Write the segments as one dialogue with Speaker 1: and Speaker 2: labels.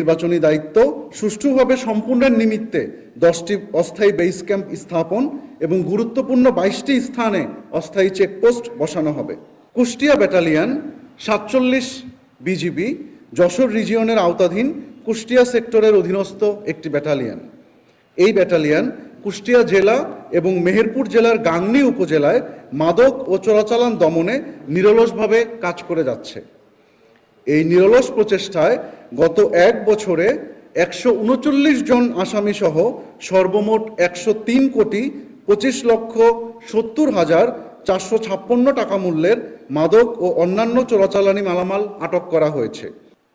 Speaker 1: নির্বাচনী দায়িত্ব সুষ্ঠুভাবে সম্পূর্ণের নিমিত্তে 10টি অস্থায়ী বেস ক্যাম্প স্থাপন এবং গুরুত্বপূর্ণ 22টি স্থানে অস্থায়ী চেকপোস্ট বসানো হবে। কুষ্টিয়া ব্যাটালিয়ন 47 বিজিবি যশোর রিজিয়নের আওতাধীন কুষ্টিয়া সেক্টরের অধীনস্থ একটি ব্যাটালিয়ন। এই ব্যাটালিয়ন কুষ্টিয়া জেলা এবং মেহেরপুর জেলার গাংনী উপজেলায় মাদক ও চোরাচালান দমনে নিরলসভাবে কাজ করে যাচ্ছে। এই নিরলস প্রচেষ্টায় গত 1 বছরে 139 জন আসামি সহ সর্বমোট 103,25,70,456 টাকা মূল্যের মাদক ও অন্যান্য চোরাচালানি মালামাল আটক করা হয়েছে।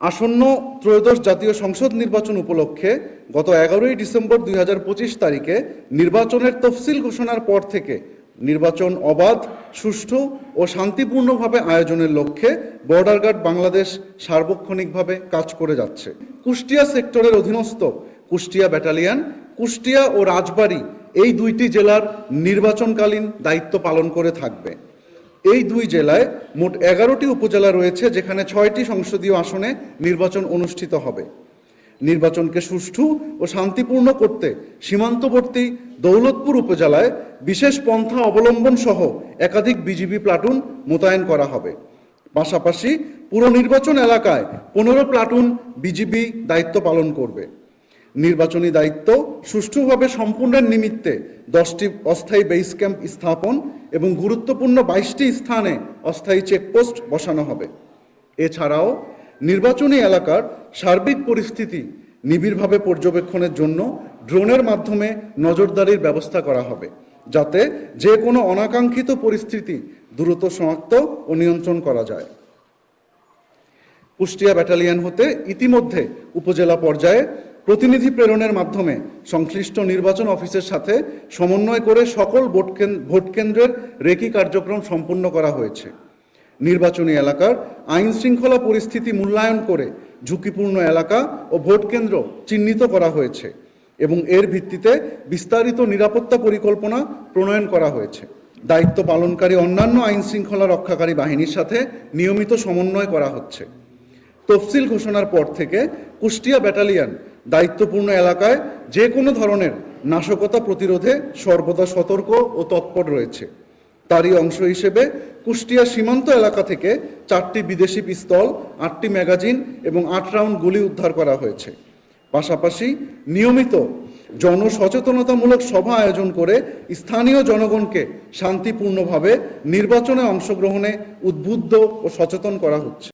Speaker 1: আসন্ন ত্রয়োদশ জাতীয় সংসদ নির্বাচন উপলক্ষে গত 11 ডিসেম্বর 2025 তারিখে নির্বাচনের তফসিল ঘোষণার পর থেকে নির্বাচন অবাধ, সুষ্ঠু ও শান্তিপূর্ণভাবে আয়োজনের লক্ষ্যে বর্ডার গার্ড বাংলাদেশ সার্বক্ষণিকভাবে কাজ করে যাচ্ছে। কুষ্টিয়া সেক্টরের অধীনস্থ কুষ্টিয়া ব্যাটালিয়ন কুষ্টিয়া ও রাজবাড়ী এই 2টি জেলার নির্বাচনকালীন দায়িত্ব পালন করে থাকবে। এই 2 জেলায় মোট 11টি উপজেলা রয়েছে, যেখানে 6টি সংসদীয় আসনে নির্বাচন অনুষ্ঠিত হবে। নির্বাচনকে সুষ্ঠু ও শান্তিপূর্ণ করতে সীমান্তবর্তী দৌলতপুর উপজেলায় বিশেষ পন্থা অবলম্বন সহ একাধিক বিজিবি প্লাটুন মোতায়েন করা হবে। পাশাপাশি পুরো নির্বাচন এলাকায় 15 প্লাটুন বিজিবি দায়িত্ব পালন করবে। নির্বাচনী দায়িত্ব সুষ্ঠুভাবে সম্পূর্ণের নিমিত্তে 10টি অস্থায়ী বেস ক্যাম্প স্থাপন এবং গুরুত্বপূর্ণ 22টি স্থানে অস্থায়ী চেকপোস্ট বসানো হবে। এছাড়াও নির্বাচনী এলাকার সার্বিক পরিস্থিতি নিবিড়ভাবে পর্যবেক্ষণের জন্য ড্রোনের মাধ্যমে নজরদারির ব্যবস্থা করা হবে, যাতে যে কোনো অনাকাঙ্ক্ষিত পরিস্থিতি দ্রুত শনাক্ত ও নিয়ন্ত্রণ করা যায়। কুষ্টিয়া ব্যাটালিয়ন হতে ইতিমধ্যে উপজেলা পর্যায়ে প্রতিনিধি প্রেরণের মাধ্যমে সংশ্লিষ্ট নির্বাচন অফিসের সাথে সমন্বয় করে সকল ভোট কেন্দ্রের রেকি কার্যক্রম সম্পন্ন করা হয়েছে। নির্বাচনী এলাকার আইন শৃঙ্খলা পরিস্থিতি মূল্যায়ন করে ঝুঁকিপূর্ণ এলাকা ও ভোট কেন্দ্র চিহ্নিত করা হয়েছে এবং এর ভিত্তিতে বিস্তারিত নিরাপত্তা পরিকল্পনা প্রণয়ন করা হয়েছে। দায়িত্ব পালনকারী অন্যান্য আইন শৃঙ্খলা রক্ষাকারী বাহিনীর সাথে নিয়মিত সমন্বয় করা হচ্ছে। তফসিল ঘোষণার পর থেকে কুষ্টিয়া ব্যাটালিয়ন দায়িত্বপূর্ণ এলাকায় যে কোনো ধরনের নাশকতা প্রতিরোধে সর্বদা সতর্ক ও তৎপর রয়েছে। তারই অংশ হিসেবে কুষ্টিয়া সীমান্ত এলাকা থেকে 4টি বিদেশি পিস্তল, 8টি ম্যাগাজিন এবং 8 রাউন্ড গুলি উদ্ধার করা হয়েছে। পাশাপাশি নিয়মিত জনসচেতনতামূলক সভা আয়োজন করে স্থানীয় জনগণকে শান্তিপূর্ণভাবে নির্বাচনে অংশগ্রহণে উদ্বুদ্ধ ও সচেতন করা হচ্ছে।